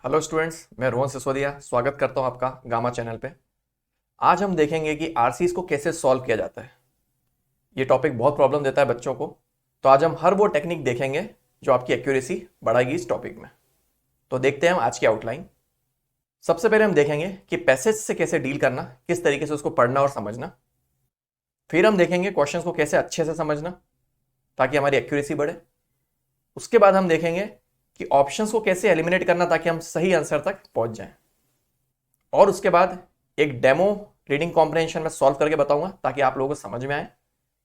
Hello students, मैं रोहन सिसोदिया स्वागत करता हूं आपका गामा चैनल पे। आज हम देखेंगे कि आरसीज को कैसे सॉल्व किया जाता है। ये टॉपिक बहुत प्रॉब्लम देता है बच्चों को, तो आज हम हर वो टेक्निक देखेंगे जो आपकी एक्यूरेसी बढ़ाएगी इस टॉपिक में। तो देखते हैं हम आज की आउटलाइन। सबसे पहले हम देखेंगे कि पैसेज से कैसे डील करना, किस तरीके से उसको पढ़ना और समझना। फिर हम देखेंगे क्वेश्चंस को कैसे अच्छे से समझना ताकि हमारी एक्यूरेसी बढ़े। उसके बाद हम देखेंगे कि ऑप्शंस को कैसे एलिमिनेट करना ताकि हम सही आंसर तक पहुंच जाएं। और उसके बाद एक डेमो रीडिंग कॉम्प्रिहेंशन में सॉल्व करके बताऊंगा ताकि आप लोगों को समझ में आए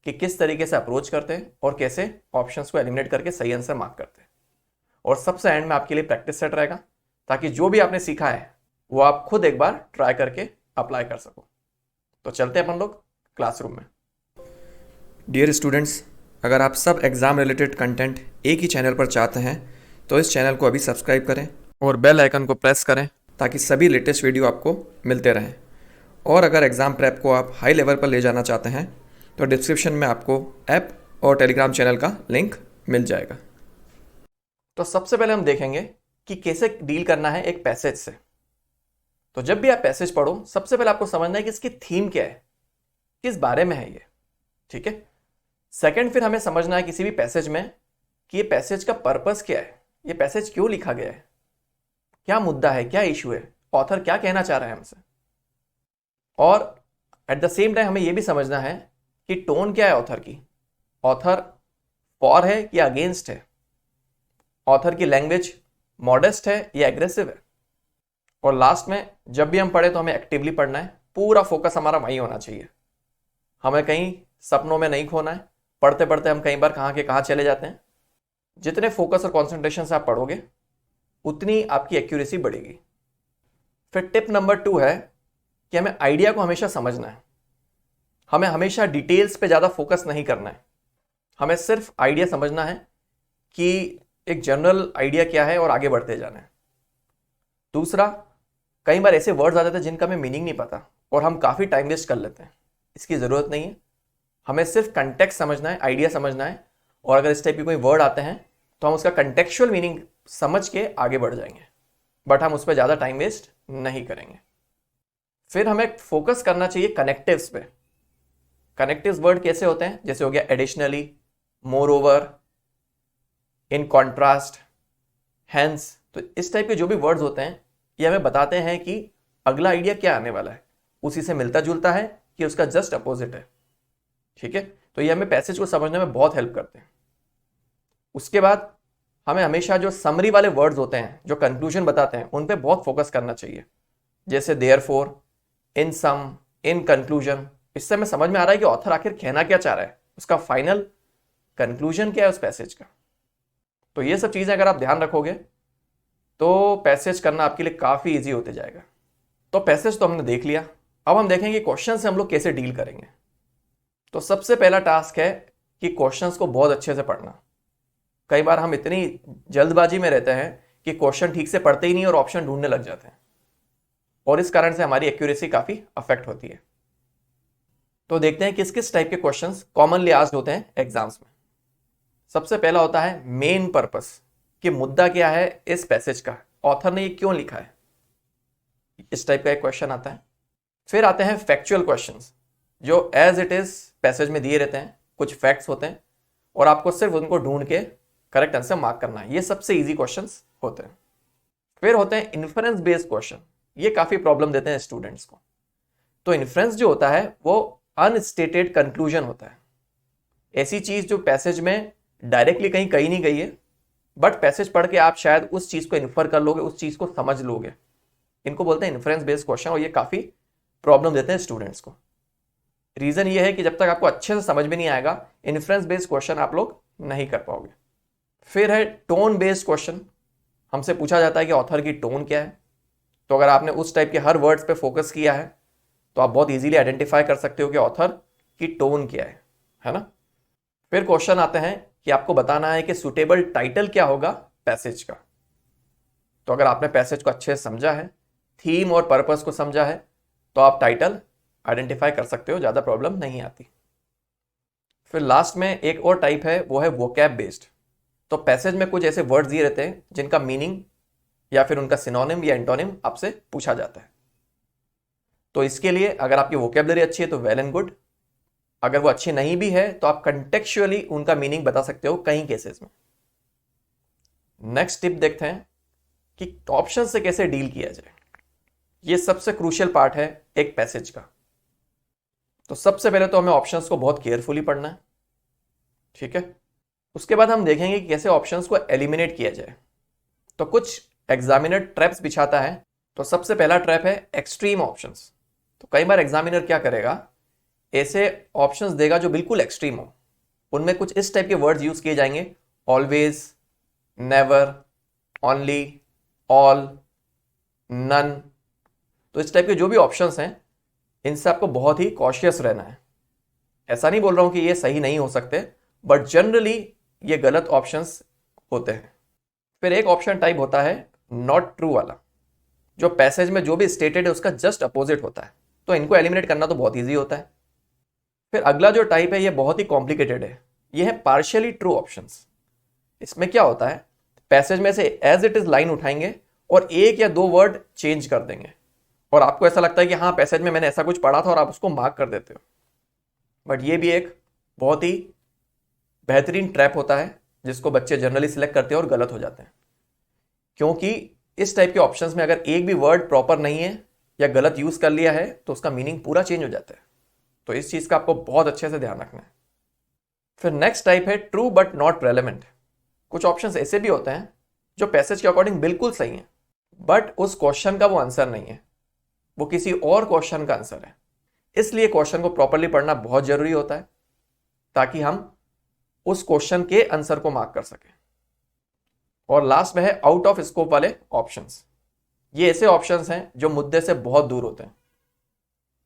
कि किस तरीके से अप्रोच करते हैं और कैसे ऑप्शंस को एलिमिनेट करके सही आंसर मार्क करते हैं। और सबसे एंड में आपके लिए प्रैक्टिस सेट रहेगा ताकि जो भी आपने सीखा है वो आप खुद एक बार ट्राई करके अप्लाई कर सको। तो चलते हैं अपन लोग क्लासरूम में। डियर स्टूडेंट्स, अगर आप सब एग्ज़ाम रिलेटेड कंटेंट एक ही चैनल पर चाहते हैं तो इस चैनल को अभी सब्सक्राइब करें और बेल आइकन को प्रेस करें ताकि सभी लेटेस्ट वीडियो आपको मिलते रहें। और अगर एग्ज़ाम प्रेप को आप हाई लेवल पर ले जाना चाहते हैं तो डिस्क्रिप्शन में आपको ऐप और टेलीग्राम चैनल का लिंक मिल जाएगा। तो सबसे पहले हम देखेंगे कि कैसे डील करना है एक पैसेज से। तो जब भी आप पैसेज पढ़ो, सबसे पहले आपको समझना है कि इसकी थीम क्या है, किस बारे में है ये। ठीक है। सेकंड, फिर हमें समझना है किसी भी पैसेज में कि ये पैसेज का पर्पस क्या है, ये पैसेज क्यों लिखा गया है, क्या मुद्दा है, क्या इशू है, ऑथर क्या कहना चाह रहा है हमसे। और एट द सेम टाइम हमें यह भी समझना है कि टोन क्या है ऑथर की, ऑथर फॉर है या अगेंस्ट है, ऑथर की लैंग्वेज मॉडेस्ट है या एग्रेसिव है। और लास्ट में जब भी हम पढ़े तो हमें एक्टिवली पढ़ना है, पूरा फोकस हमारा वहीं होना चाहिए। हमें कहीं सपनों में नहीं खोना है। पढ़ते पढ़ते हम कई बार कहाँ के कहाँ चले जाते हैं। जितने फोकस और कॉन्सेंट्रेशन से आप पढ़ोगे उतनी आपकी एक्यूरेसी बढ़ेगी। फिर टिप नंबर 2 है कि हमें आइडिया को हमेशा समझना है। हमें हमेशा डिटेल्स पे ज़्यादा फोकस नहीं करना है। हमें सिर्फ आइडिया समझना है कि एक जनरल आइडिया क्या है और आगे बढ़ते जाना है। दूसरा, कई बार ऐसे वर्ड्स आ जाते हैं जिनका हमें मीनिंग नहीं पता और हम काफ़ी टाइम वेस्ट कर लेते हैं। इसकी ज़रूरत नहीं है। हमें सिर्फ कंटेक्स्ट समझना है, आइडिया समझना है, और अगर इस टाइप के कोई वर्ड आते हैं तो हम उसका कंटेक्चुअल मीनिंग समझ के आगे बढ़ जाएंगे, बट हम उस पर ज़्यादा टाइम वेस्ट नहीं करेंगे। फिर हमें फोकस करना चाहिए कनेक्टिव्स पे। कनेक्टिव्स वर्ड कैसे होते हैं, जैसे हो गया additionally, moreover, in contrast, hence. तो इस टाइप के जो भी वर्ड्स होते हैं ये हमें बताते हैं कि अगला आइडिया क्या आने वाला है, उसी से मिलता जुलता है कि उसका जस्ट अपोजिट है। ठीक है। तो ये हमें पैसेज को समझने में बहुत हेल्प करते हैं। उसके बाद हमें हमेशा जो समरी वाले वर्ड्स होते हैं, जो कंक्लूजन बताते हैं, उन पे बहुत फोकस करना चाहिए, जैसे therefore, in some, in conclusion. इससे हमें समझ में आ रहा है कि ऑथर आखिर कहना क्या चाह रहा है, उसका फाइनल कंक्लूजन क्या है उस पैसेज का। तो ये सब चीजें अगर आप ध्यान रखोगे तो पैसेज करना आपके लिए काफी इजी होते जाएगा। तो पैसेज तो हमने देख लिया, अब हम देखेंगे क्वेश्चन से हम लोग कैसे डील करेंगे। तो सबसे पहला टास्क है कि क्वेश्चंस को बहुत अच्छे से पढ़ना। कई बार हम इतनी जल्दबाजी में रहते हैं कि क्वेश्चन ठीक से पढ़ते ही नहीं और ऑप्शन ढूंढने लग जाते हैं, और इस कारण से हमारी एक्यूरेसी काफी अफेक्ट होती है। तो देखते हैं किस किस टाइप के क्वेश्चंस कॉमनली आस्क्ड होते हैं एग्जाम्स में। सबसे पहला होता है मेन पर्पस, कि मुद्दा क्या है इस पैसेज का, ऑथर ने ये क्यों लिखा है। इस टाइप का एक क्वेश्चन आता है। फिर आते हैं फैक्चुअल क्वेश्चंस, जो एज इट इज पैसेज में दिए रहते हैं, कुछ फैक्ट्स होते हैं और आपको सिर्फ उनको ढूंढ के करेक्ट आंसर मार्क करना है। ये सबसे इजी क्वेश्चंस होते हैं। फिर होते हैं इन्फरेंस बेस्ड क्वेश्चन, ये काफी प्रॉब्लम देते हैं स्टूडेंट्स को। तो इन्फ्रेंस जो होता है वो अनस्टेटेड कंक्लूजन होता है, ऐसी चीज जो पैसेज में डायरेक्टली कहीं कही नहीं गई है, बट पैसेज पढ़ के आप शायद उस चीज को इन्फर कर लोगे, उस चीज को समझ लोगे। इनको बोलते हैं इन्फ्रेंस बेस्ड क्वेश्चन, और ये काफी प्रॉब्लम देते हैं स्टूडेंट्स को। रीजन ये है कि जब तक आपको अच्छे से समझ में नहीं आएगा, इन्फ्रेंस बेस्ड क्वेश्चन आप लोग नहीं कर पाओगे। फिर है टोन बेस्ड क्वेश्चन। हमसे पूछा जाता है कि ऑथर की टोन क्या है। तो अगर आपने उस टाइप के हर वर्ड्स पे फोकस किया है तो आप बहुत इजीली आइडेंटिफाई कर सकते हो कि ऑथर की टोन क्या है ना। फिर क्वेश्चन आते हैं कि आपको बताना है कि सुटेबल टाइटल क्या होगा पैसेज का। तो अगर आपने पैसेज को अच्छे से समझा है, थीम और पर्पस को समझा है, तो आप टाइटल आइडेंटिफाई कर सकते हो, ज़्यादा प्रॉब्लम नहीं आती। फिर लास्ट में एक और टाइप है, वो है वोकैब बेस्ड। तो पैसेज में कुछ ऐसे वर्ड्स दिए रहते हैं जिनका मीनिंग या फिर उनका सिनोनिम या एंटोनिम आपसे पूछा जाता है। तो इसके लिए अगर आपकी वोकेबलरी अच्छी है तो वेल एंड गुड, अगर वो अच्छी नहीं भी है तो आप कंटेक्चुअली उनका मीनिंग बता सकते हो कई केसेस में। नेक्स्ट टिप देखते हैं कि ऑप्शन से कैसे डील किया जाए। ये सबसे क्रूशियल पार्ट है एक पैसेज का। तो सबसे पहले तो हमें ऑप्शंस को बहुत केयरफुली पढ़ना है, ठीक है। उसके बाद हम देखेंगे कि कैसे ऑप्शंस को एलिमिनेट किया जाए। तो कुछ एग्जामिनर ट्रैप्स बिछाता है। तो सबसे पहला ट्रैप है एक्सट्रीम ऑप्शंस। तो कई बार एग्जामिनर क्या करेगा, ऐसे ऑप्शंस देगा जो बिल्कुल एक्सट्रीम हो। उनमें कुछ इस टाइप के वर्ड्स यूज किए जाएंगे, always, never, only, all, none. तो इस टाइप के जो भी ऑप्शंस हैं इनसे आपको बहुत ही कॉशियस रहना है। ऐसा नहीं बोल रहा हूं कि ये सही नहीं हो सकते, बट जनरली ये गलत ऑप्शंस होते हैं। फिर एक ऑप्शन टाइप होता है नॉट ट्रू वाला, जो पैसेज में जो भी स्टेटेड है उसका जस्ट अपोजिट होता है। तो इनको एलिमिनेट करना तो बहुत ईजी होता है। फिर अगला जो टाइप है ये बहुत ही कॉम्प्लिकेटेड है, ये है पार्शियली ट्रू ऑप्शंस। इसमें क्या होता है, पैसेज में से एज इट इज लाइन उठाएंगे और एक या दो वर्ड चेंज कर देंगे और आपको ऐसा लगता है कि हाँ पैसेज में मैंने ऐसा कुछ पढ़ा था और आप उसको मार्क कर देते हो। बट ये भी एक बहुत ही बेहतरीन ट्रैप होता है जिसको बच्चे जनरली सिलेक्ट करते हैं और गलत हो जाते हैं, क्योंकि इस टाइप के ऑप्शंस में अगर एक भी वर्ड प्रॉपर नहीं है या गलत यूज कर लिया है तो उसका मीनिंग पूरा चेंज हो जाता है। तो इस चीज का आपको बहुत अच्छे से ध्यान रखना है। फिर नेक्स्ट टाइप है ट्रू बट नॉट रेलेवेंट। कुछ ऑप्शंस ऐसे भी होते हैं जो पैसेज के अकॉर्डिंग बिल्कुल सही है, बट उस क्वेश्चन का वो आंसर नहीं है, वो किसी और क्वेश्चन का आंसर है। इसलिए क्वेश्चन को प्रॉपरली पढ़ना बहुत जरूरी होता है ताकि हम उस क्वेश्चन के आंसर को मार्क कर सकें। और लास्ट में है आउट ऑफ स्कोप वाले ऑप्शंस। ये ऐसे ऑप्शंस हैं जो मुद्दे से बहुत दूर होते हैं,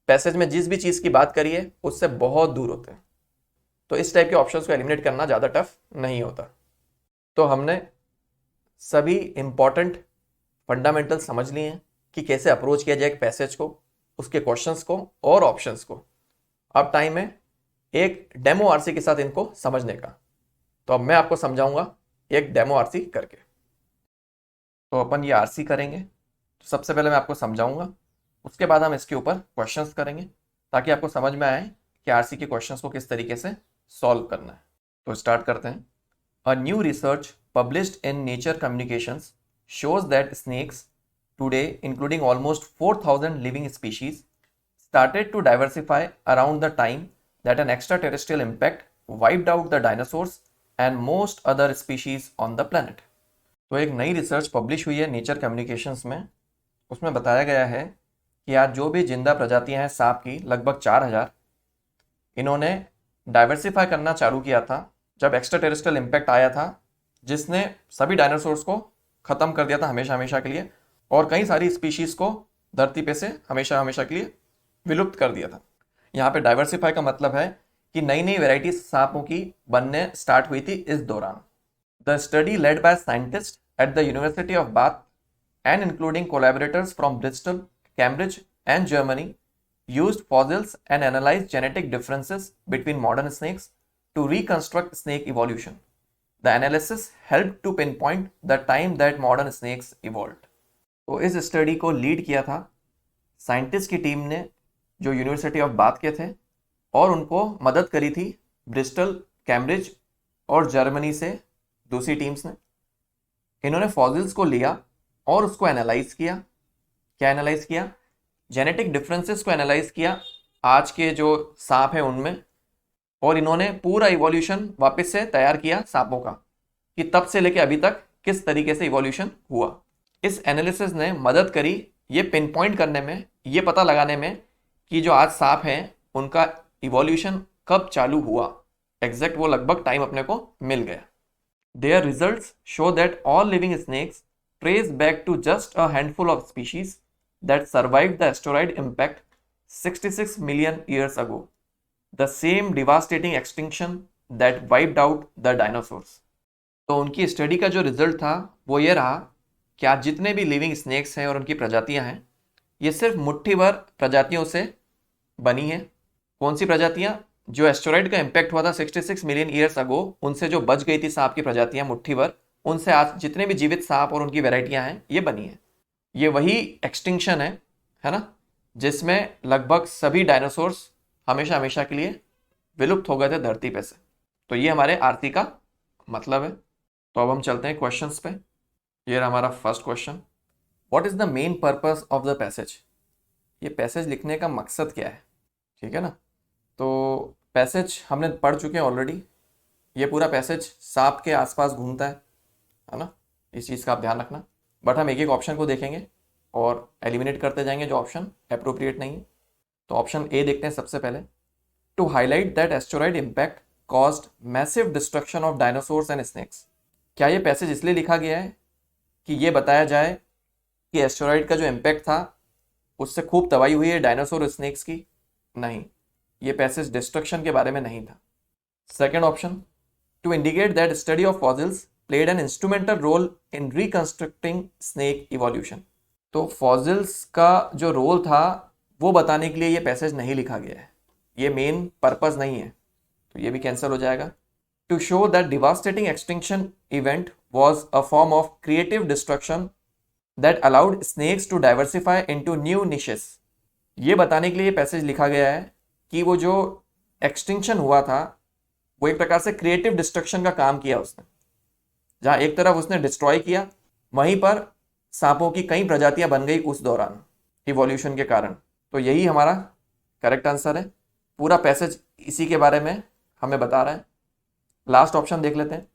पैसेज में जिस भी चीज की बात करिए उससे बहुत दूर होते हैं। तो इस टाइप के ऑप्शंस को एलिमिनेट करना ज्यादा टफ नहीं होता। तो हमने सभी इंपॉर्टेंट फंडामेंटल समझ लिए हैं कि कैसे अप्रोच किया जाए एक पैसेज को, उसके क्वेश्चंस को और ऑप्शंस को। अब टाइम है एक डेमो आरसी के साथ इनको समझने का। तो अब मैं आपको समझाऊंगा एक डेमो आरसी करके। तो अपन ये आरसी करेंगे। तो सबसे पहले मैं आपको समझाऊंगा, उसके बाद हम इसके ऊपर क्वेश्चंस करेंगे ताकि आपको समझ में आए कि आरसी के क्वेश्चंस को किस तरीके से सॉल्व करना है। तो स्टार्ट करते हैं। A new research published in nature communications shows that snakes today, including almost 4,000 living species, started to diversify around the time that an extraterrestrial impact wiped out the dinosaurs and most other species on the planet. तो एक नई research publish हुई है nature communications में। उसमें बताया गया है कि आज जो भी जिंदा प्रजातियां हैं सांप की, लगभग 4,000, इन्होंने डाइवर्सिफाई करना चालू किया था जब एक्स्ट्रा टेरेस्ट्रियल इम्पैक्ट आया था, जिसने सभी डायनासोर्स को खत्म कर दिया था हमेशा हमेशा के लिए, और कई सारी स्पीशीज को धरती पे से हमेशा हमेशा के लिए विलुप्त कर दिया था। यहाँ पे डाइवर्सिफाई का मतलब है कि नई नई वेराइटी सांपों की बनने स्टार्ट हुई थी इस दौरान। The study led by scientist at the university of bath and including collaborators from Bristol, Cambridge and Germany used fossils and analyzed genetic differences between modern snakes to reconstruct snake evolution. The analysis helped to pinpoint the time that modern snakes evolved. तो इस study को lead किया था scientist की team ने जो university of bath के थे, और उनको मदद करी थी ब्रिस्टल, कैम्ब्रिज और जर्मनी से दूसरी टीम्स ने। इन्होंने फॉसिल्स को लिया और उसको एनालाइज किया। क्या एनालाइज किया? जेनेटिक डिफरेंसेस को एनालाइज किया आज के जो सांप हैं उनमें, और इन्होंने पूरा इवोल्यूशन वापस से तैयार किया सांपों का कि तब से लेके अभी तक किस तरीके से इवोल्यूशन हुआ। इस एनालिसिस ने मदद करी ये पिन पॉइंट करने में, ये पता लगाने में कि जो आज सांप हैं उनका इवोल्यूशन कब चालू हुआ। एग्जैक्ट वो लगभग टाइम अपने को मिल गया। Their results show that all living snakes trace back to just a handful of species that survived the asteroid impact 66 million years ago, the same devastating extinction that wiped out the dinosaurs. तो उनकी study का जो result था वो ये रहा कि आज जितने भी लिविंग स्नेक्स हैं और उनकी प्रजातियां हैं, ये सिर्फ मुट्ठी भर प्रजातियों से बनी हैं। कौन सी प्रजातियां? जो एस्टेरॉइड का इम्पैक्ट हुआ था 66 मिलियन ईयर्स अगो, उनसे जो बच गई थी सांप की प्रजातियां मुट्ठी भर, उनसे आज जितने भी जीवित सांप और उनकी वैरायटियां हैं ये बनी है। ये वही एक्सटिंक्शन है ना, जिसमें लगभग सभी डायनासोर्स हमेशा हमेशा के लिए विलुप्त हो गए थे धरती पे से। तो ये हमारे आरती का मतलब है। तो अब हम चलते हैं क्वेश्चंस पे। ये रहा हमारा first question, what is the main purpose of the passage. ये पैसेज लिखने का मकसद क्या है, ठीक है ना। तो पैसेज हमने पढ़ चुके हैं ऑलरेडी। ये पूरा पैसेज सांप के आसपास घूमता है ना, इस चीज़ का आप ध्यान रखना। बट हम एक एक ऑप्शन को देखेंगे और एलिमिनेट करते जाएंगे जो ऑप्शन अप्रोप्रिएट नहीं है। तो ऑप्शन ए देखते हैं सबसे पहले, to highlight that asteroid impact caused massive destruction of dinosaurs and snakes. क्या ये पैसेज इसलिए लिखा गया है कि ये बताया जाए कि एस्टेरॉयड का जो इम्पैक्ट था उससे खूब तबाही हुई है डायनासोर और स्नेक्स की? नहीं, ये पैसेज डिस्ट्रक्शन के बारे में नहीं था। Second option, to indicate that study of fossils played an instrumental role in reconstructing snake evolution. तो फॉसिल्स का जो रोल था वो बताने के लिए ये पैसेज नहीं लिखा गया है, ये मेन पर्पस नहीं है, तो ये भी कैंसिल हो जाएगा। To show that devastating extinction event was a form of creative destruction that allowed snakes to diversify into new niches. ये बताने के लिए ये पैसेज लिखा गया है कि वो जो एक्सटिंक्शन हुआ था वो एक प्रकार से क्रिएटिव डिस्ट्रक्शन का काम किया उसने। जहां एक तरफ उसने डिस्ट्रॉय किया, वहीं पर सांपों की कई प्रजातियां बन गई उस दौरान इवोल्यूशन के कारण। तो यही हमारा करेक्ट आंसर है। पूरा पैसेज इसी के बारे में हमें बता रहा है। लास्ट ऑप्शन देख लेते हैं,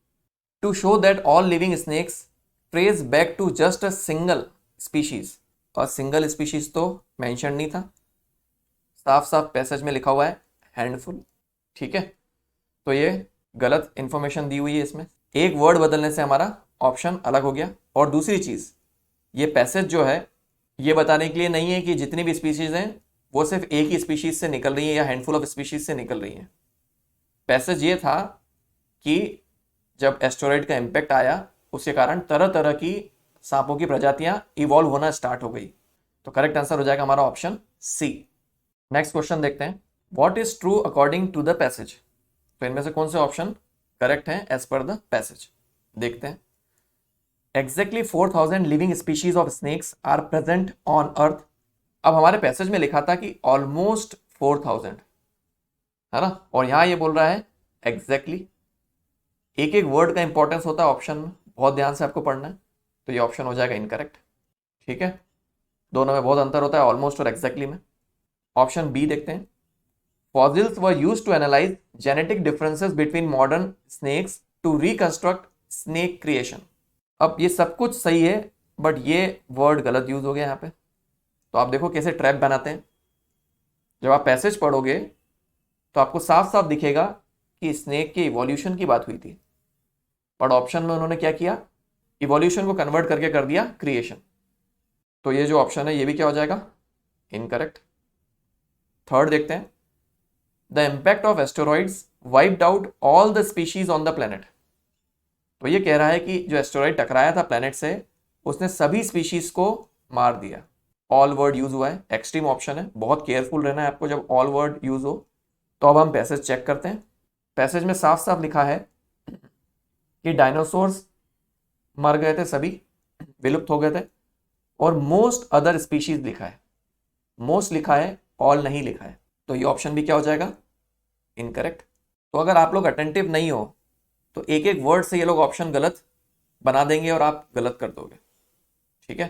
to show that all living snakes trace back to just a single species. और सिंगल स्पीशीज तो मेंशन नहीं था, साफ साफ पैसेज में लिखा हुआ है हैंडफुल, ठीक है। तो ये गलत इंफॉर्मेशन दी हुई है इसमें, एक वर्ड बदलने से हमारा ऑप्शन अलग हो गया। और दूसरी चीज़, ये पैसेज जो है ये बताने के लिए नहीं है कि जितनी भी स्पीशीज़ हैं वो सिर्फ एक ही स्पीशीज़ से निकल रही है या हैंडफुल ऑफ स्पीशीज़ से निकल रही हैं। पैसेज ये था कि जब एस्टेरॉयड का इम्पैक्ट आया उसके कारण तरह तरह की सांपों की प्रजातियां इवॉल्व होना स्टार्ट हो गई। तो करेक्ट आंसर हो जाएगा हमारा ऑप्शन सी। नेक्स्ट क्वेश्चन देखते हैं, what is true according to the passage. तो इनमें से कौन से ऑप्शन करेक्ट हैं एज पर द पैसेज, देखते हैं। Exactly 4000 living species of snakes are present on earth. अब हमारे पैसेज में लिखा था कि ऑलमोस्ट 4000, है ना, और यहां ये बोल रहा है एग्जैक्टली। एक एक वर्ड का इंपॉर्टेंस होता है ऑप्शन में, बहुत ध्यान से आपको पढ़ना है। तो ये ऑप्शन हो जाएगा इनकरेक्ट, ठीक है। दोनों में बहुत अंतर होता है ऑलमोस्ट और एग्जैक्टली में। ऑप्शन बी देखते हैं, fossils were used to analyse genetic differences between modern snakes to reconstruct snake creation. अब ये सब कुछ सही है बट ये वर्ड गलत यूज हो गया यहाँ पे। तो आप देखो कैसे ट्रैप बनाते हैं। जब आप पैसेज पढ़ोगे तो आपको साफ साफ दिखेगा कि स्नेक के इवोल्यूशन की बात हुई थी, बट ऑप्शन में उन्होंने क्या किया, इवोल्यूशन को कन्वर्ट करके कर दिया क्रिएशन। तो ये जो ऑप्शन है ये भी क्या हो जाएगा, इनकरेक्ट। थर्ड देखते हैं, the impact of asteroids wiped out all the species on the planet. तो ये कह रहा है कि जो एस्टेरॉइड टकराया था प्लेनेट से उसने सभी स्पीशीज को मार दिया। ऑल वर्ड यूज हुआ है, एक्सट्रीम ऑप्शन है, बहुत केयरफुल रहना है आपको जब ऑल वर्ड यूज हो। तो अब हम पैसेज चेक करते हैं। पैसेज में साफ साफ लिखा है कि डायनासोर्स मर गए थे, सभी विलुप्त हो गए थे, और मोस्ट अदर स्पीशीज लिखा है, मोस्ट लिखा है, ऑल नहीं लिखा है। तो ये ऑप्शन भी क्या हो जाएगा, इनकरेक्ट। तो अगर आप लोग अटेंटिव नहीं हो तो एक एक वर्ड से ये लोग ऑप्शन गलत बना देंगे और आप गलत कर दोगे, ठीक है।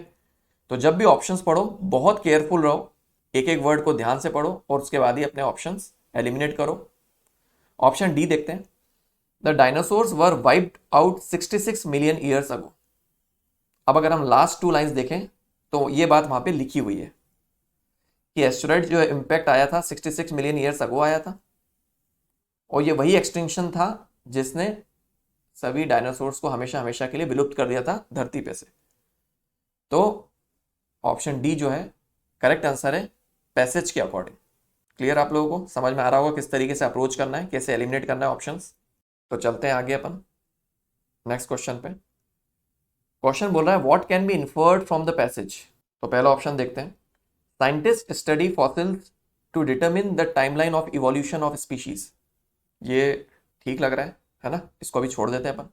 तो जब भी ऑप्शंस पढ़ो बहुत केयरफुल रहो, एक एक वर्ड को ध्यान से पढ़ो और उसके बाद ही अपने ऑप्शंस एलिमिनेट करो। ऑप्शन डी देखते हैं, the dinosaurs were wiped out 66 million years ago. अब अगर हम लास्ट टू लाइंस देखें तो ये बात वहां पे लिखी हुई है कि एस्टेरॉइड जो इम्पैक्ट आया था 66 मिलियन ईयर्स अगो आया था, और ये वही एक्सटिंक्शन था जिसने सभी डायनासोर्स को हमेशा हमेशा के लिए विलुप्त कर दिया था धरती पे से। तो ऑप्शन डी जो है करेक्ट आंसर है पैसेज के अकॉर्डिंग। क्लियर, आप लोगों को समझ में आ रहा होगा किस तरीके से अप्रोच करना है, कैसे एलिमिनेट करना है ऑप्शंस। तो चलते हैं आगे अपन नेक्स्ट क्वेश्चन पे। क्वेश्चन बोल रहा है what can be inferred from the passage. तो पहला ऑप्शन देखते हैं, scientist study fossils to determine the timeline of evolution of species. ये ठीक लग रहा है ना, इसको भी छोड़ देते हैं अपन।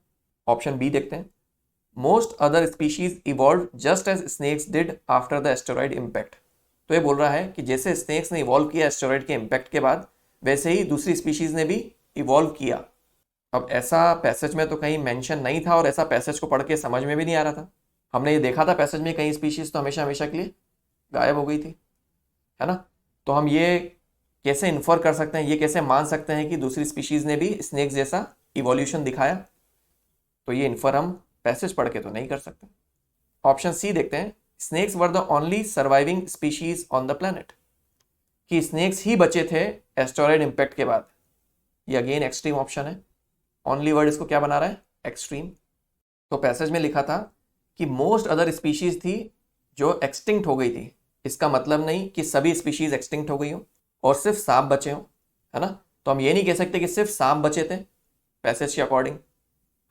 ऑप्शन बी देखते हैं, most other species evolve just as snakes did after the asteroid impact. तो ये बोल रहा है कि जैसे स्नेक्स ने इवॉल्व किया एस्टेरॉइड के इम्पैक्ट के बाद, वैसे ही दूसरी स्पीशीज ने भी इवॉल्व किया। अब ऐसा पैसेज में तो कहीं मेंशन नहीं था और ऐसा पैसेज को पढ़ के समझ में भी नहीं आ रहा था। हमने ये देखा था पैसेज में कई स्पीशीज तो हमेशा हमेशा के लिए गायब हो गई थी, है ना। तो हम ये कैसे इन्फर कर सकते हैं, ये कैसे मान सकते हैं कि दूसरी स्पीशीज ने भी स्नेक्स जैसा इवोल्यूशन दिखाया? तो ये इन्फर हम पैसेज पढ़ के तो नहीं कर सकते। ऑप्शन सी देखते हैं, snakes were the only surviving species on the planet, कि स्नेक्स ही बचे थे एस्टेरॉइड इम्पैक्ट के बाद। ये अगेन एक्सट्रीम ऑप्शन है, ओनली वर्ड इसको क्या बना रहा है, एक्सट्रीम। तो पैसेज में लिखा था कि मोस्ट अदर स्पीशीज थी जो एक्सटिंक्ट हो गई थी। इसका मतलब नहीं कि सभी स्पीशीज एक्सटिंक्ट हो गई हो और सिर्फ सांप बचे हो, है ना। तो हम ये नहीं कह सकते कि सिर्फ सांप बचे थे पैसेज के अकॉर्डिंग।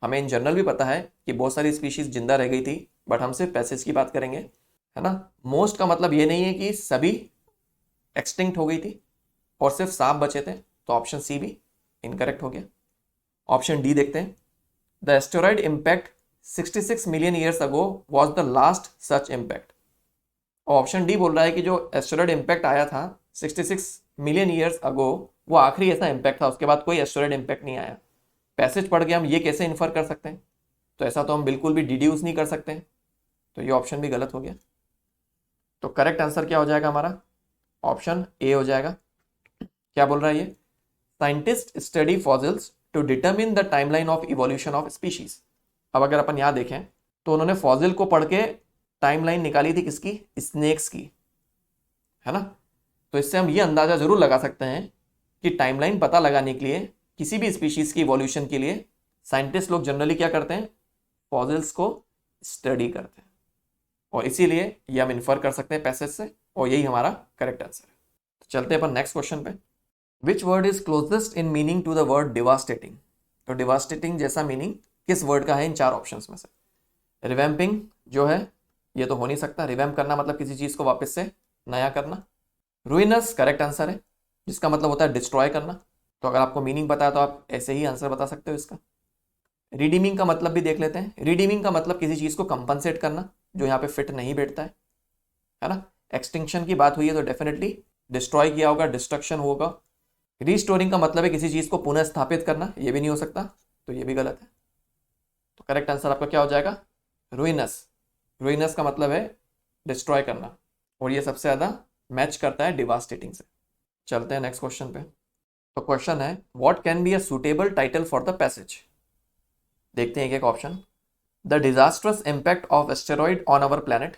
हमें इन जनरल भी पता है कि बहुत सारी स्पीशीज जिंदा रह गई थी, बट हम सिर्फ पैसेज की बात करेंगे, है ना। मोस्ट का मतलब ये नहीं है कि सभी एक्सटिंक्ट हो गई थी और सिर्फ सांप बचे थे। तो ऑप्शन सी भी इनकरेक्ट हो गया। ऑप्शन डी देखते हैं, the asteroid impact 66 million years ago was the last such impact. Option D बोल रहा है कि जो एस्टेरॉइड इम्पैक्ट आया था 66 मिलियन ईयर्स अगो, वो आखिरी ऐसा इम्पैक्ट था, उसके बाद कोई एस्टेरॉइड इम्पैक्ट नहीं आया। पैसेज पढ़ के हम ये कैसे इन्फर कर सकते हैं? तो ऐसा तो हम बिल्कुल भी डिड्यूस नहीं कर सकते हैं। तो ये ऑप्शन भी गलत हो गया। तो करेक्ट आंसर क्या हो जाएगा हमारा? ऑप्शन ए हो जाएगा। क्या बोल रहा है ये? Scientist study fossils to determine the timeline of evolution of species. अब अगर अपन यहाँ देखें तो उन्होंने फॉसिल को पढ़ के टाइमलाइन निकाली थी किसकी? स्नेक्स की, है ना। तो इससे हम ये अंदाजा जरूर लगा सकते हैं कि टाइमलाइन पता लगाने के लिए किसी भी स्पीशीज की इवोल्यूशन के लिए साइंटिस्ट लोग जनरली क्या करते हैं? फॉसिल्स को स्टडी करते हैं। और इसीलिए ये हम इन्फर कर सकते हैं पैसेज से, और यही हमारा करेक्ट आंसर है। तो चलते हैं अपन नेक्स्ट क्वेश्चन पे। Which word is closest in meaning to the word devastating? तो डिवास्टेटिंग जैसा मीनिंग किस वर्ड का है इन चार ऑप्शंस में से? रिवैम्पिंग जो है ये तो हो नहीं सकता, रिवैम्प करना मतलब किसी चीज को वापस से नया करना। रुइनस करेक्ट आंसर है, जिसका मतलब होता है डिस्ट्रॉय करना। तो अगर आपको मीनिंग पता है तो आप ऐसे ही आंसर बता सकते हो इसका। रिडीमिंग का मतलब भी देख लेते हैं। रिडीमिंग का मतलब किसी चीज को कंपनसेट करना जो यहाँ पे फिट नहीं बैठता है ना। एक्सटिंक्शन की बात हुई है तो डेफिनेटली डिस्ट्रॉय किया होगा, डिस्ट्रक्शन होगा। रीस्टोरिंग का मतलब है किसी चीज को पुनः स्थापित करना, ये भी नहीं हो सकता, तो ये भी गलत है। तो करेक्ट आंसर आपका क्या हो जाएगा? रुइनस। रुइनस का मतलब है डिस्ट्रॉय करना, और ये सबसे ज्यादा मैच करता है डिवास्टेटिंग से। चलते हैं नेक्स्ट क्वेश्चन पे। तो क्वेश्चन है, what can be a suitable title for the passage? देखते हैं एक एक option. The disastrous impact of asteroid on our planet.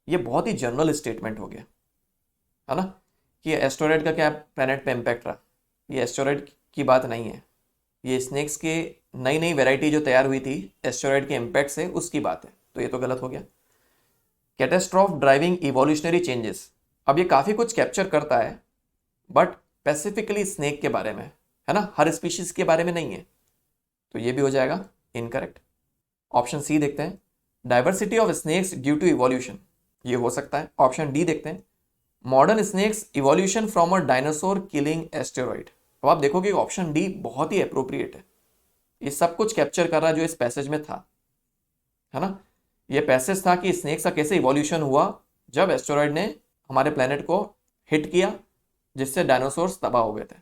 ये बहुत ही जनरल स्टेटमेंट हो गया, है ना, कि एस्टेरॉइड का क्या प्लैनेट पे इम्पैक्ट रहा। ये एस्टेरॉइड की बात नहीं है, ये स्नेक्स के नई नई वैरायटी जो तैयार हुई थी एस्टेरॉइड के इम्पैक्ट से, उसकी बात है। तो ये तो गलत हो गया। Catastrophe driving evolutionary changes. अब ये काफ़ी कुछ कैप्चर करता है, बट स्पेसिफिकली स्नेक के बारे में, है ना, हर स्पीशीज के बारे में नहीं है। तो ये भी हो जाएगा इनकरेक्ट। ऑप्शन सी देखते हैं, diversity of snakes due to evolution. ये हो सकता है। ऑप्शन डी देखते हैं, modern snakes evolution from a dinosaur killing asteroid. अब आप देखोगे ऑप्शन डी बहुत ही अप्रोप्रिएट है, ये सब कुछ कैप्चर कर रहा है जो इस पैसेज में था, है ना। ये पैसेज था कि स्नेक्स का कैसे इवोल्यूशन हुआ जब एस्टेरॉइड ने हमारे प्लेनेट को हिट किया, जिससे डायनासोर्स तबाह हो गए थे।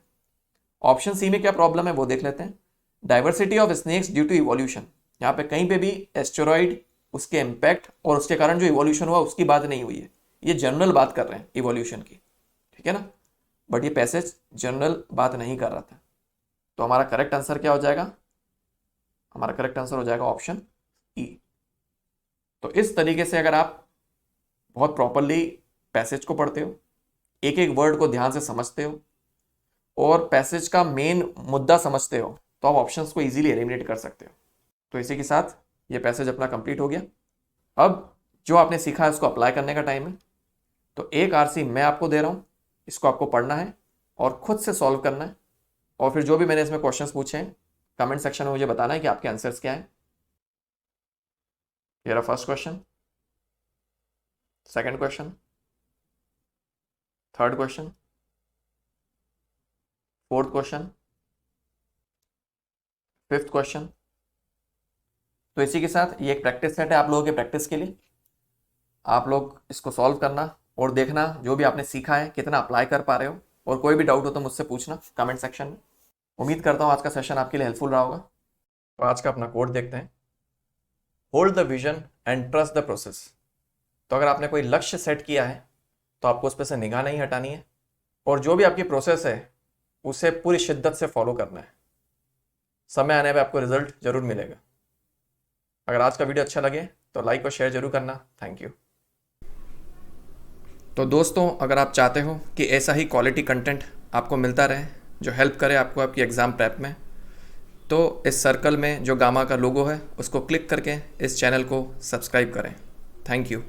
ऑप्शन सी में क्या प्रॉब्लम है वो देख लेते हैं। Diversity of snakes due to evolution, यहाँ पे कहीं पे भी एस्टेरॉइड, उसके इम्पैक्ट और उसके कारण जो इवोल्यूशन हुआ उसकी बात नहीं हुई है। ये जनरल बात कर रहे हैं इवोल्यूशन की, ठीक है ना। बट ये पैसेज जनरल बात नहीं कर रहा था। तो हमारा करेक्ट आंसर क्या हो जाएगा? हमारा करेक्ट आंसर हो जाएगा ऑप्शन ई। तो इस तरीके से अगर आप बहुत प्रॉपरली पैसेज को पढ़ते हो, एक एक वर्ड को ध्यान से समझते हो और पैसेज का मेन मुद्दा समझते हो, तो आप ऑप्शंस को इजीली एलिमिनेट कर सकते हो। तो इसी के साथ ये पैसेज अपना कंप्लीट हो गया। अब जो आपने सीखा है उसको अप्लाई करने का टाइम है। तो एक आरसी मैं आपको दे रहा हूँ, इसको आपको पढ़ना है और खुद से सॉल्व करना है, और फिर जो भी मैंने इसमें क्वेश्चंस पूछे हैं कमेंट सेक्शन में मुझे बताना है कि आपके आंसर्स क्या हैं। ये रहा first question, second question, third question, fourth question, fifth question, तो इसी के साथ ये एक प्रैक्टिस सेट है आप लोगों के प्रैक्टिस के लिए। आप लोग इसको सॉल्व करना और देखना जो भी आपने सीखा है कितना अप्लाई कर पा रहे हो, और कोई भी डाउट हो तो मुझसे पूछना कमेंट सेक्शन में। उम्मीद करता हूँ आज का सेशन आपके लिए हेल्पफुल रहा होगा। तो आज का अपना कोड देखते हैं, hold the vision and trust the process. तो अगर आपने कोई लक्ष्य सेट किया है तो आपको उस पर से निगाह नहीं हटानी है, और जो भी आपकी प्रोसेस है उसे पूरी शिद्दत से फॉलो करना है। समय आने पर आपको रिजल्ट जरूर मिलेगा। अगर आज का वीडियो अच्छा लगे तो लाइक और शेयर जरूर करना। Thank you. तो दोस्तों, अगर आप चाहते हो कि ऐसा ही क्वालिटी कंटेंट आपको मिलता रहे जो हेल्प करे आपको आपकी एग्ज़ाम प्रेप में, तो इस सर्कल में जो गामा का लोगो है उसको क्लिक करके इस चैनल को सब्सक्राइब करें। Thank you.